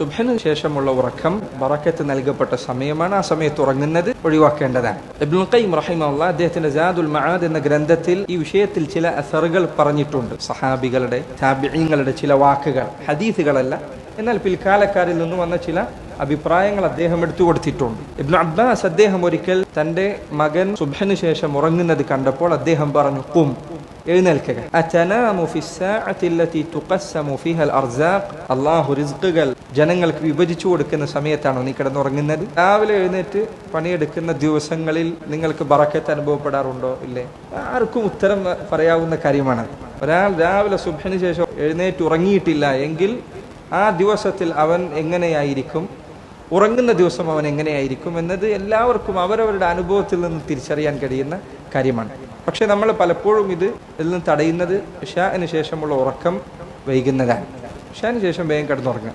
സുബ്ഹിന് ശേഷമുള്ള ഉറക്കം ബറക്കത്ത് നൽകപ്പെട്ട സമയമാണ്. ആ സമയത്ത് ഉറങ്ങുന്നത് ഒഴിവാക്കേണ്ടതാണ്. ഇബ്നുൽ ഖയ്യിം റഹിമഹുല്ലാഹ് അദ്ദേഹത്തിന്റെ സാദുൽ മആദ് എന്ന ഗ്രന്ഥത്തിൽ ഈ വിഷയത്തിൽ ചില അസറുകൾ പറഞ്ഞിട്ടുണ്ട്. സഹാബികളുടെ താബിഈങ്ങളുടെ ചില വാക്കുകൾ, ഹദീസുകളല്ല, എന്നാൽ പിൽക്കാലക്കാരിൽ നിന്ന് വന്ന ചില അഭിപ്രായങ്ങൾ അദ്ദേഹം എടുത്തു കൊടുത്തിട്ടുണ്ട്. ഇബ്നു അബ്ബാസ് അദ്ദേഹം ഒരിക്കൽ തന്റെ മകൻ സുബ്ഹിന് ശേഷം ഉറങ്ങുന്നത് കണ്ടപ്പോൾ അദ്ദേഹം പറഞ്ഞു, ഖും, എഴുന്നേൽക്കുക. അതനാമു ഫിസ്സാഅത്തി അല്ലതി തുഖസ്സമു ഫീഹൽ അർസാഖ്, അല്ലാഹു റിസ്ഖുകൾ ജനങ്ങൾക്ക് വിഭജിച്ചു കൊടുക്കുന്ന സമയത്താണോ നീ കിടന്നുറങ്ങുന്നത്? രാവിലെ എഴുന്നേറ്റ് പണിയെടുക്കുന്ന ദിവസങ്ങളിൽ നിങ്ങൾക്ക് ബറക്കത്ത് അനുഭവപ്പെടാറുണ്ടോ? ഇല്ലേ? ആർക്കും ഉത്തരം പറയാവുന്ന കാര്യമാണ്. ഒരാൾ രാവിലെ സുബ്ഹിന് ശേഷം എഴുന്നേറ്റ് ഉറങ്ങിയിട്ടില്ല എങ്കിൽ ആ ദിവസത്തിൽ അവൻ എങ്ങനെയായിരിക്കും, ഉറങ്ങുന്ന ദിവസം അവൻ എങ്ങനെയായിരിക്കും എന്നത് എല്ലാവർക്കും അവരവരുടെ അനുഭവത്തിൽ നിന്ന് തിരിച്ചറിയാൻ കഴിയുന്ന കാര്യമാണ്. പക്ഷെ നമ്മൾ പലപ്പോഴും ഇതിൽ നിന്ന് തടയുന്നത് ഇശാഇന് ശേഷമുള്ള ഉറക്കം വൈകുന്നതാണ്. ഇശാഇന് ശേഷം വേഗം കിടന്നുറങ്ങുക.